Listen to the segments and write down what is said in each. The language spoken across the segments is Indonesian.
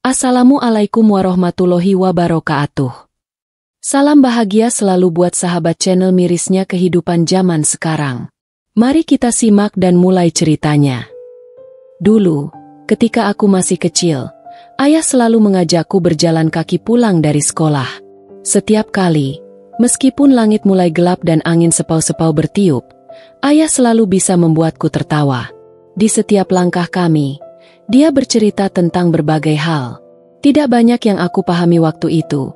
Assalamualaikum warahmatullahi wabarakatuh. Salam bahagia selalu buat sahabat channel mirisnya kehidupan zaman sekarang. Mari kita simak dan mulai ceritanya. Dulu, ketika aku masih kecil, ayah selalu mengajakku berjalan kaki pulang dari sekolah. Setiap kali, meskipun langit mulai gelap dan angin sepau-sepau bertiup, ayah selalu bisa membuatku tertawa. Di setiap langkah kami, dia bercerita tentang berbagai hal. Tidak banyak yang aku pahami waktu itu,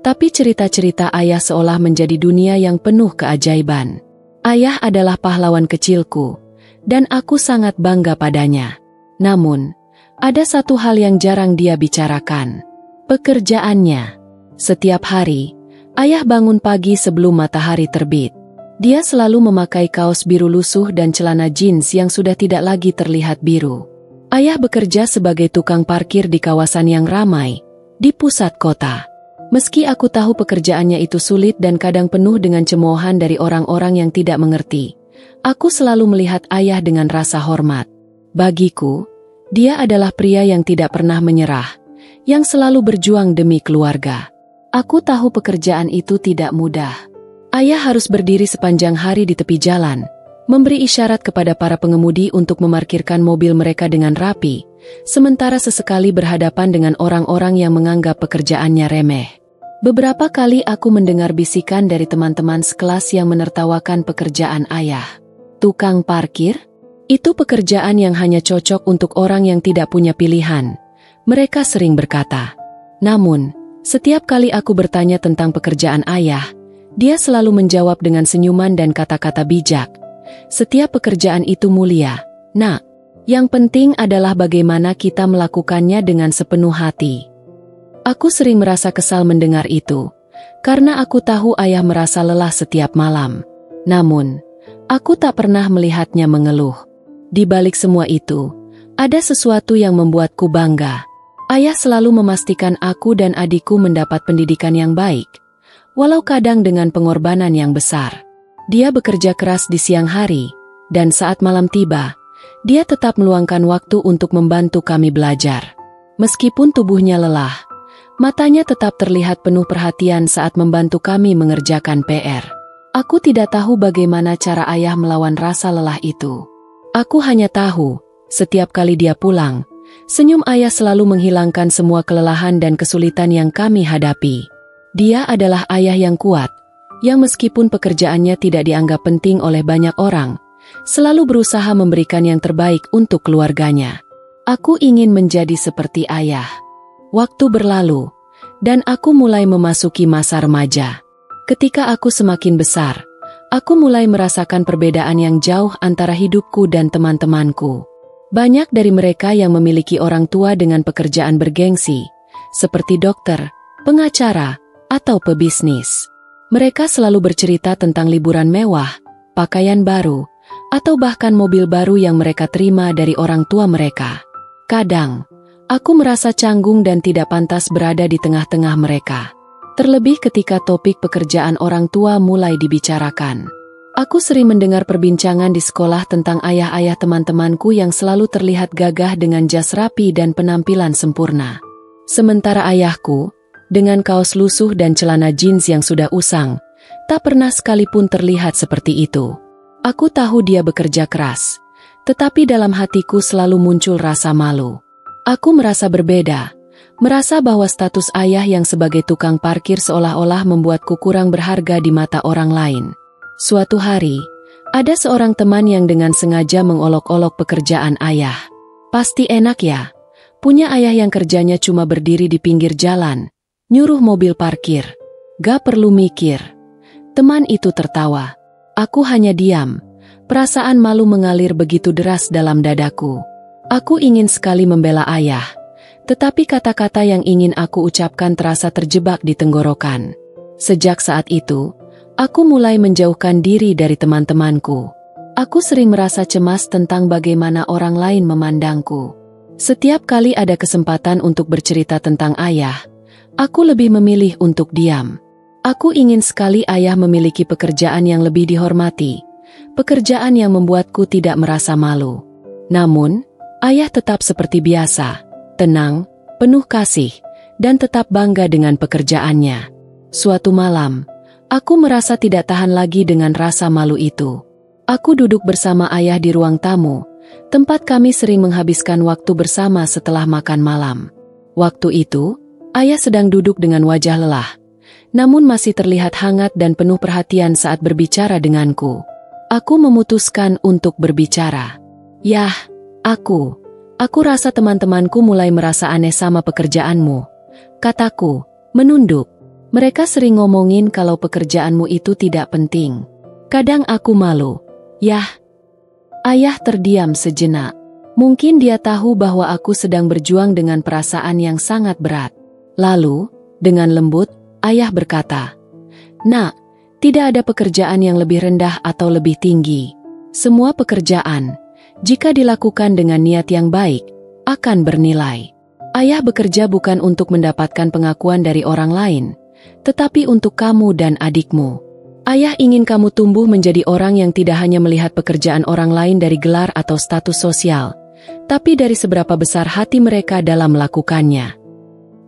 tapi cerita-cerita ayah seolah menjadi dunia yang penuh keajaiban. Ayah adalah pahlawan kecilku, dan aku sangat bangga padanya. Namun, ada satu hal yang jarang dia bicarakan. Pekerjaannya. Setiap hari, ayah bangun pagi sebelum matahari terbit. Dia selalu memakai kaos biru lusuh dan celana jeans yang sudah tidak lagi terlihat biru. Ayah bekerja sebagai tukang parkir di kawasan yang ramai, di pusat kota. Meski aku tahu pekerjaannya itu sulit dan kadang penuh dengan cemoohan dari orang-orang yang tidak mengerti, aku selalu melihat ayah dengan rasa hormat. Bagiku, dia adalah pria yang tidak pernah menyerah, yang selalu berjuang demi keluarga. Aku tahu pekerjaan itu tidak mudah. Ayah harus berdiri sepanjang hari di tepi jalan, memberi isyarat kepada para pengemudi untuk memarkirkan mobil mereka dengan rapi, sementara sesekali berhadapan dengan orang-orang yang menganggap pekerjaannya remeh. Beberapa kali aku mendengar bisikan dari teman-teman sekelas yang menertawakan pekerjaan ayah. Tukang parkir? Itu pekerjaan yang hanya cocok untuk orang yang tidak punya pilihan, mereka sering berkata. Namun, setiap kali aku bertanya tentang pekerjaan ayah, dia selalu menjawab dengan senyuman dan kata-kata bijak. Setiap pekerjaan itu mulia, nak. Yang penting adalah bagaimana kita melakukannya dengan sepenuh hati. Aku sering merasa kesal mendengar itu, karena aku tahu ayah merasa lelah setiap malam. Namun, aku tak pernah melihatnya mengeluh. Di balik semua itu, ada sesuatu yang membuatku bangga. Ayah selalu memastikan aku dan adikku mendapat pendidikan yang baik, walau kadang dengan pengorbanan yang besar. Dia bekerja keras di siang hari, dan saat malam tiba, dia tetap meluangkan waktu untuk membantu kami belajar. Meskipun tubuhnya lelah, matanya tetap terlihat penuh perhatian saat membantu kami mengerjakan PR. Aku tidak tahu bagaimana cara ayah melawan rasa lelah itu. Aku hanya tahu, setiap kali dia pulang, senyum ayah selalu menghilangkan semua kelelahan dan kesulitan yang kami hadapi. Dia adalah ayah yang kuat, yang meskipun pekerjaannya tidak dianggap penting oleh banyak orang, selalu berusaha memberikan yang terbaik untuk keluarganya. Aku ingin menjadi seperti ayah. Waktu berlalu, dan aku mulai memasuki masa remaja. Ketika aku semakin besar, aku mulai merasakan perbedaan yang jauh antara hidupku dan teman-temanku. Banyak dari mereka yang memiliki orang tua dengan pekerjaan bergengsi, seperti dokter, pengacara, atau pebisnis. Mereka selalu bercerita tentang liburan mewah, pakaian baru, atau bahkan mobil baru yang mereka terima dari orang tua mereka. Kadang, aku merasa canggung dan tidak pantas berada di tengah-tengah mereka. Terlebih ketika topik pekerjaan orang tua mulai dibicarakan. Aku sering mendengar perbincangan di sekolah tentang ayah-ayah teman-temanku yang selalu terlihat gagah dengan jas rapi dan penampilan sempurna. Sementara ayahku, dengan kaos lusuh dan celana jeans yang sudah usang, tak pernah sekalipun terlihat seperti itu. Aku tahu dia bekerja keras, tetapi dalam hatiku selalu muncul rasa malu. Aku merasa berbeda, merasa bahwa status ayah yang sebagai tukang parkir seolah-olah membuatku kurang berharga di mata orang lain. Suatu hari, ada seorang teman yang dengan sengaja mengolok-olok pekerjaan ayah. Pasti enak ya, punya ayah yang kerjanya cuma berdiri di pinggir jalan, nyuruh mobil parkir. Gak perlu mikir. Teman itu tertawa. Aku hanya diam. Perasaan malu mengalir begitu deras dalam dadaku. Aku ingin sekali membela ayah, tetapi kata-kata yang ingin aku ucapkan terasa terjebak di tenggorokan. Sejak saat itu, aku mulai menjauhkan diri dari teman-temanku. Aku sering merasa cemas tentang bagaimana orang lain memandangku. Setiap kali ada kesempatan untuk bercerita tentang ayah, aku lebih memilih untuk diam. Aku ingin sekali ayah memiliki pekerjaan yang lebih dihormati, pekerjaan yang membuatku tidak merasa malu. Namun, ayah tetap seperti biasa, tenang, penuh kasih, dan tetap bangga dengan pekerjaannya. Suatu malam, aku merasa tidak tahan lagi dengan rasa malu itu. Aku duduk bersama ayah di ruang tamu, tempat kami sering menghabiskan waktu bersama setelah makan malam. Waktu itu, ayah sedang duduk dengan wajah lelah, namun masih terlihat hangat dan penuh perhatian saat berbicara denganku. Aku memutuskan untuk berbicara. "Yah, aku rasa teman-temanku mulai merasa aneh sama pekerjaanmu," kataku, menunduk. "Mereka sering ngomongin kalau pekerjaanmu itu tidak penting. Kadang aku malu." "Yah." Ayah terdiam sejenak. Mungkin dia tahu bahwa aku sedang berjuang dengan perasaan yang sangat berat. Lalu, dengan lembut, ayah berkata, "Nak, tidak ada pekerjaan yang lebih rendah atau lebih tinggi. Semua pekerjaan, jika dilakukan dengan niat yang baik, akan bernilai. Ayah bekerja bukan untuk mendapatkan pengakuan dari orang lain, tetapi untuk kamu dan adikmu. Ayah ingin kamu tumbuh menjadi orang yang tidak hanya melihat pekerjaan orang lain dari gelar atau status sosial, tapi dari seberapa besar hati mereka dalam melakukannya."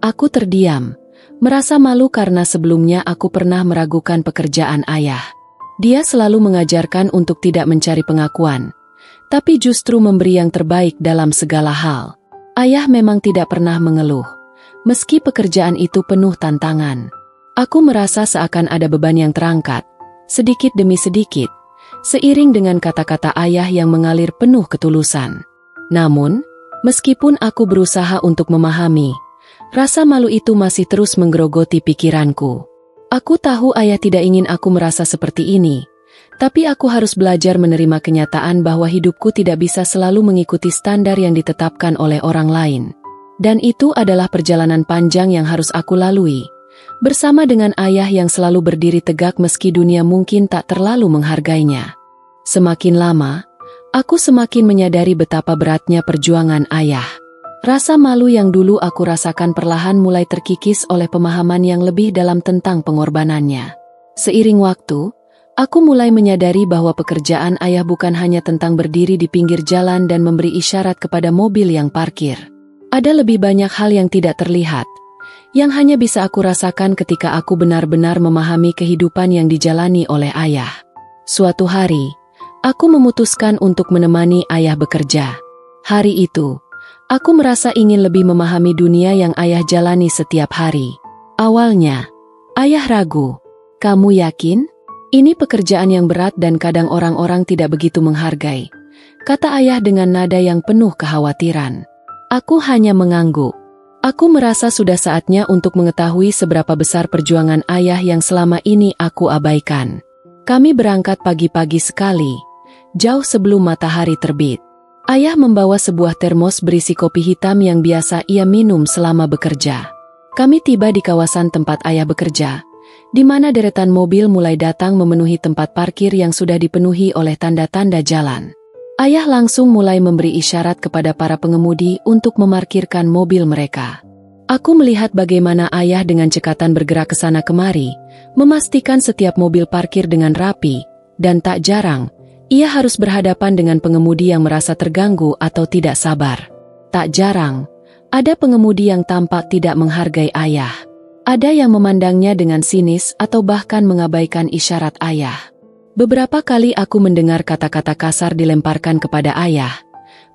Aku terdiam, merasa malu karena sebelumnya aku pernah meragukan pekerjaan ayah. Dia selalu mengajarkan untuk tidak mencari pengakuan, tapi justru memberi yang terbaik dalam segala hal. Ayah memang tidak pernah mengeluh, meski pekerjaan itu penuh tantangan. Aku merasa seakan ada beban yang terangkat, sedikit demi sedikit, seiring dengan kata-kata ayah yang mengalir penuh ketulusan. Namun, meskipun aku berusaha untuk memahami, rasa malu itu masih terus menggerogoti pikiranku. Aku tahu ayah tidak ingin aku merasa seperti ini, tapi aku harus belajar menerima kenyataan bahwa hidupku tidak bisa selalu mengikuti standar yang ditetapkan oleh orang lain. Dan itu adalah perjalanan panjang yang harus aku lalui, bersama dengan ayah yang selalu berdiri tegak meski dunia mungkin tak terlalu menghargainya. Semakin lama, aku semakin menyadari betapa beratnya perjuangan ayah. Rasa malu yang dulu aku rasakan perlahan mulai terkikis oleh pemahaman yang lebih dalam tentang pengorbanannya. Seiring waktu, aku mulai menyadari bahwa pekerjaan ayah bukan hanya tentang berdiri di pinggir jalan dan memberi isyarat kepada mobil yang parkir. Ada lebih banyak hal yang tidak terlihat, yang hanya bisa aku rasakan ketika aku benar-benar memahami kehidupan yang dijalani oleh ayah. Suatu hari, aku memutuskan untuk menemani ayah bekerja. Hari itu, aku merasa ingin lebih memahami dunia yang ayah jalani setiap hari. Awalnya, ayah ragu. "Kamu yakin? Ini pekerjaan yang berat dan kadang orang-orang tidak begitu menghargai," kata ayah dengan nada yang penuh kekhawatiran. Aku hanya mengangguk. Aku merasa sudah saatnya untuk mengetahui seberapa besar perjuangan ayah yang selama ini aku abaikan. Kami berangkat pagi-pagi sekali, jauh sebelum matahari terbit. Ayah membawa sebuah termos berisi kopi hitam yang biasa ia minum selama bekerja. Kami tiba di kawasan tempat ayah bekerja, di mana deretan mobil mulai datang memenuhi tempat parkir yang sudah dipenuhi oleh tanda-tanda jalan. Ayah langsung mulai memberi isyarat kepada para pengemudi untuk memarkirkan mobil mereka. Aku melihat bagaimana ayah dengan cekatan bergerak ke sana kemari, memastikan setiap mobil parkir dengan rapi, dan tak jarang, ia harus berhadapan dengan pengemudi yang merasa terganggu atau tidak sabar. Tak jarang, ada pengemudi yang tampak tidak menghargai ayah. Ada yang memandangnya dengan sinis atau bahkan mengabaikan isyarat ayah. Beberapa kali aku mendengar kata-kata kasar dilemparkan kepada ayah,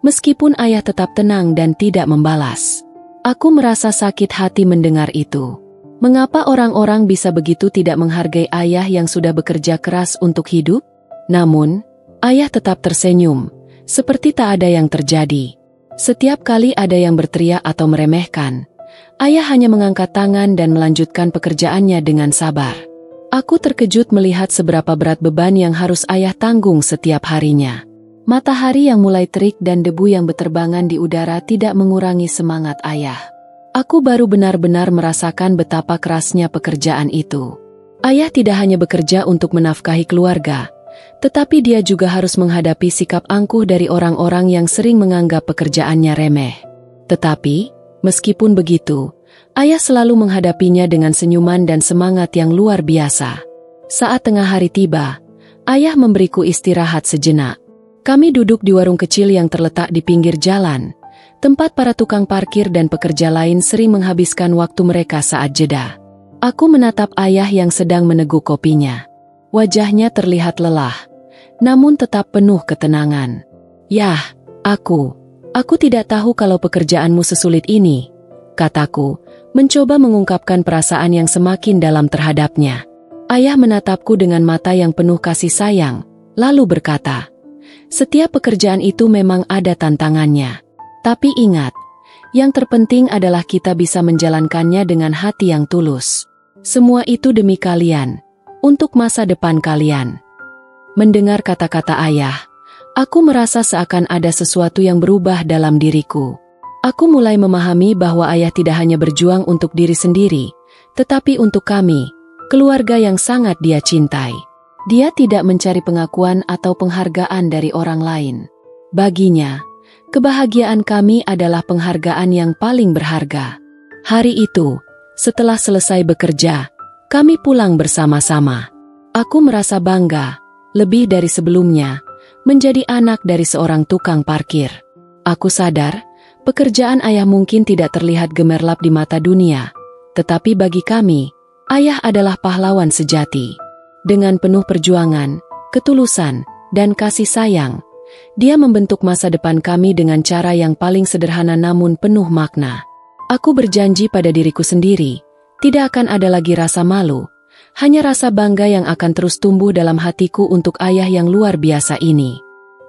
meskipun ayah tetap tenang dan tidak membalas. Aku merasa sakit hati mendengar itu. Mengapa orang-orang bisa begitu tidak menghargai ayah yang sudah bekerja keras untuk hidup? Namun, ayah tetap tersenyum, seperti tak ada yang terjadi. Setiap kali ada yang berteriak atau meremehkan, ayah hanya mengangkat tangan dan melanjutkan pekerjaannya dengan sabar. Aku terkejut melihat seberapa berat beban yang harus ayah tanggung setiap harinya. Matahari yang mulai terik dan debu yang berterbangan di udara tidak mengurangi semangat ayah. Aku baru benar-benar merasakan betapa kerasnya pekerjaan itu. Ayah tidak hanya bekerja untuk menafkahi keluarga, tetapi dia juga harus menghadapi sikap angkuh dari orang-orang yang sering menganggap pekerjaannya remeh. Tetapi, meskipun begitu, ayah selalu menghadapinya dengan senyuman dan semangat yang luar biasa. Saat tengah hari tiba, ayah memberiku istirahat sejenak. Kami duduk di warung kecil yang terletak di pinggir jalan, tempat para tukang parkir dan pekerja lain sering menghabiskan waktu mereka saat jeda. Aku menatap ayah yang sedang meneguk kopinya. Wajahnya terlihat lelah, namun tetap penuh ketenangan. "Yah, aku tidak tahu kalau pekerjaanmu sesulit ini," kataku, mencoba mengungkapkan perasaan yang semakin dalam terhadapnya. Ayah menatapku dengan mata yang penuh kasih sayang, lalu berkata, "Setiap pekerjaan itu memang ada tantangannya. Tapi ingat, yang terpenting adalah kita bisa menjalankannya dengan hati yang tulus. Semua itu demi kalian, untuk masa depan kalian." Mendengar kata-kata ayah, aku merasa seakan ada sesuatu yang berubah dalam diriku. Aku mulai memahami bahwa ayah tidak hanya berjuang untuk diri sendiri, tetapi untuk kami, keluarga yang sangat dia cintai. Dia tidak mencari pengakuan atau penghargaan dari orang lain. Baginya, kebahagiaan kami adalah penghargaan yang paling berharga. Hari itu, setelah selesai bekerja, kami pulang bersama-sama. Aku merasa bangga, lebih dari sebelumnya, menjadi anak dari seorang tukang parkir. Aku sadar, pekerjaan ayah mungkin tidak terlihat gemerlap di mata dunia, tetapi bagi kami, ayah adalah pahlawan sejati. Dengan penuh perjuangan, ketulusan, dan kasih sayang, dia membentuk masa depan kami dengan cara yang paling sederhana namun penuh makna. Aku berjanji pada diriku sendiri, tidak akan ada lagi rasa malu, hanya rasa bangga yang akan terus tumbuh dalam hatiku untuk ayah yang luar biasa ini.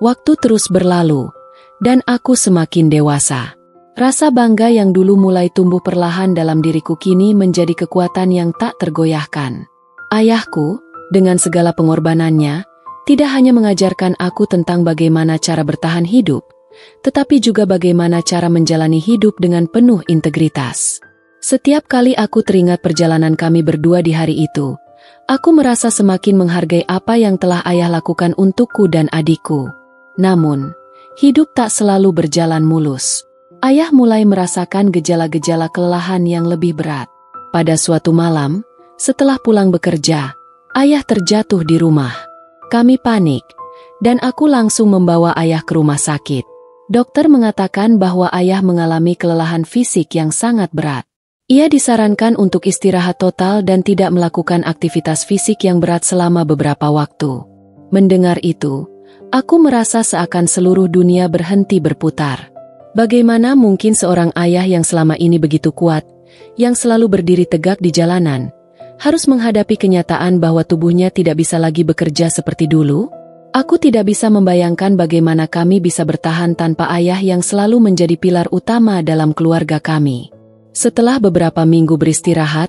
Waktu terus berlalu, dan aku semakin dewasa. Rasa bangga yang dulu mulai tumbuh perlahan dalam diriku kini menjadi kekuatan yang tak tergoyahkan. Ayahku, dengan segala pengorbanannya, tidak hanya mengajarkan aku tentang bagaimana cara bertahan hidup, tetapi juga bagaimana cara menjalani hidup dengan penuh integritas. Setiap kali aku teringat perjalanan kami berdua di hari itu, aku merasa semakin menghargai apa yang telah ayah lakukan untukku dan adikku. Namun, hidup tak selalu berjalan mulus. Ayah mulai merasakan gejala-gejala kelelahan yang lebih berat. Pada suatu malam, setelah pulang bekerja, ayah terjatuh di rumah. Kami panik, dan aku langsung membawa ayah ke rumah sakit. Dokter mengatakan bahwa ayah mengalami kelelahan fisik yang sangat berat. Ia disarankan untuk istirahat total dan tidak melakukan aktivitas fisik yang berat selama beberapa waktu. Mendengar itu, aku merasa seakan seluruh dunia berhenti berputar. Bagaimana mungkin seorang ayah yang selama ini begitu kuat, yang selalu berdiri tegak di jalanan, harus menghadapi kenyataan bahwa tubuhnya tidak bisa lagi bekerja seperti dulu? Aku tidak bisa membayangkan bagaimana kami bisa bertahan tanpa ayah yang selalu menjadi pilar utama dalam keluarga kami. Setelah beberapa minggu beristirahat,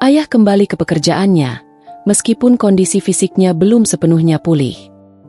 ayah kembali ke pekerjaannya, meskipun kondisi fisiknya belum sepenuhnya pulih.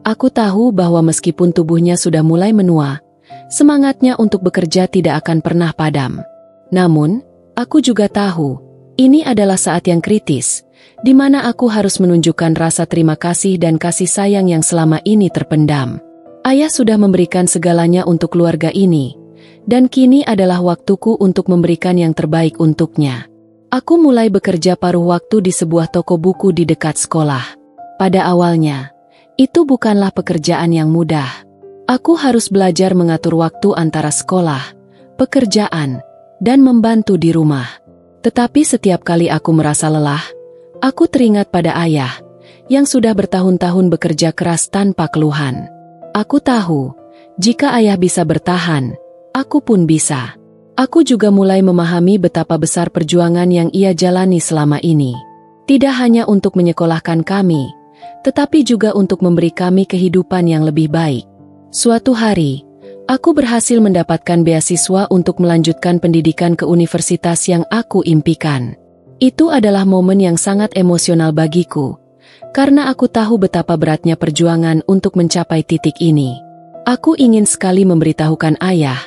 Aku tahu bahwa meskipun tubuhnya sudah mulai menua, semangatnya untuk bekerja tidak akan pernah padam. Namun, aku juga tahu, ini adalah saat yang kritis, di mana aku harus menunjukkan rasa terima kasih dan kasih sayang yang selama ini terpendam. Ayah sudah memberikan segalanya untuk keluarga ini, dan kini adalah waktuku untuk memberikan yang terbaik untuknya. Aku mulai bekerja paruh waktu di sebuah toko buku di dekat sekolah. Pada awalnya, itu bukanlah pekerjaan yang mudah. Aku harus belajar mengatur waktu antara sekolah, pekerjaan, dan membantu di rumah. Tetapi setiap kali aku merasa lelah, aku teringat pada ayah, yang sudah bertahun-tahun bekerja keras tanpa keluhan. Aku tahu, jika ayah bisa bertahan, aku pun bisa. Aku juga mulai memahami betapa besar perjuangan yang ia jalani selama ini. Tidak hanya untuk menyekolahkan kami, tetapi juga untuk memberi kami kehidupan yang lebih baik. Suatu hari, aku berhasil mendapatkan beasiswa untuk melanjutkan pendidikan ke universitas yang aku impikan. Itu adalah momen yang sangat emosional bagiku, karena aku tahu betapa beratnya perjuangan untuk mencapai titik ini. Aku ingin sekali memberitahukan ayah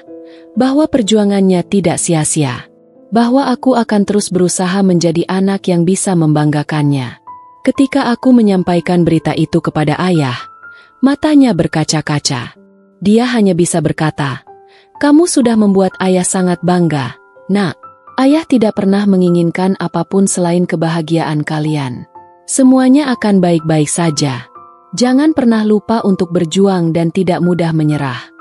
bahwa perjuangannya tidak sia-sia, bahwa aku akan terus berusaha menjadi anak yang bisa membanggakannya. Ketika aku menyampaikan berita itu kepada ayah, matanya berkaca-kaca. Dia hanya bisa berkata, "Kamu sudah membuat ayah sangat bangga, Nak. Ayah tidak pernah menginginkan apapun selain kebahagiaan kalian. Semuanya akan baik-baik saja. Jangan pernah lupa untuk berjuang dan tidak mudah menyerah."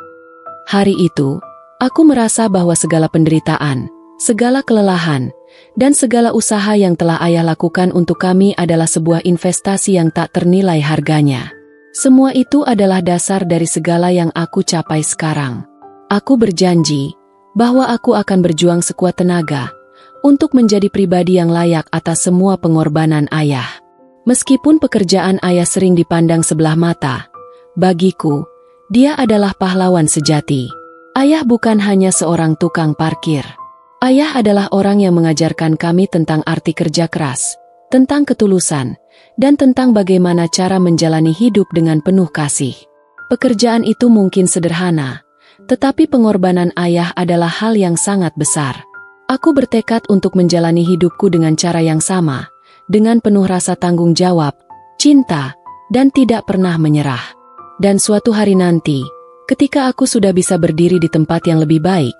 Hari itu, Aku merasa bahwa segala penderitaan, segala kelelahan, dan segala usaha yang telah ayah lakukan untuk kami adalah sebuah investasi yang tak ternilai harganya. Semua itu adalah dasar dari segala yang aku capai sekarang. Aku berjanji bahwa aku akan berjuang sekuat tenaga untuk menjadi pribadi yang layak atas semua pengorbanan ayah. Meskipun pekerjaan ayah sering dipandang sebelah mata, bagiku, dia adalah pahlawan sejati. Ayah bukan hanya seorang tukang parkir. Ayah adalah orang yang mengajarkan kami tentang arti kerja keras, tentang ketulusan, dan tentang bagaimana cara menjalani hidup dengan penuh kasih. Pekerjaan itu mungkin sederhana, tetapi pengorbanan ayah adalah hal yang sangat besar. Aku bertekad untuk menjalani hidupku dengan cara yang sama, dengan penuh rasa tanggung jawab, cinta, dan tidak pernah menyerah. Dan suatu hari nanti, ketika aku sudah bisa berdiri di tempat yang lebih baik,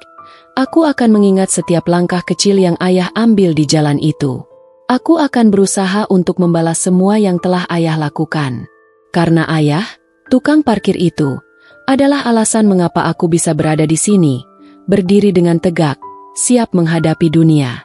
aku akan mengingat setiap langkah kecil yang ayah ambil di jalan itu. Aku akan berusaha untuk membalas semua yang telah ayah lakukan. Karena ayah, tukang parkir itu, adalah alasan mengapa aku bisa berada di sini, berdiri dengan tegak, siap menghadapi dunia.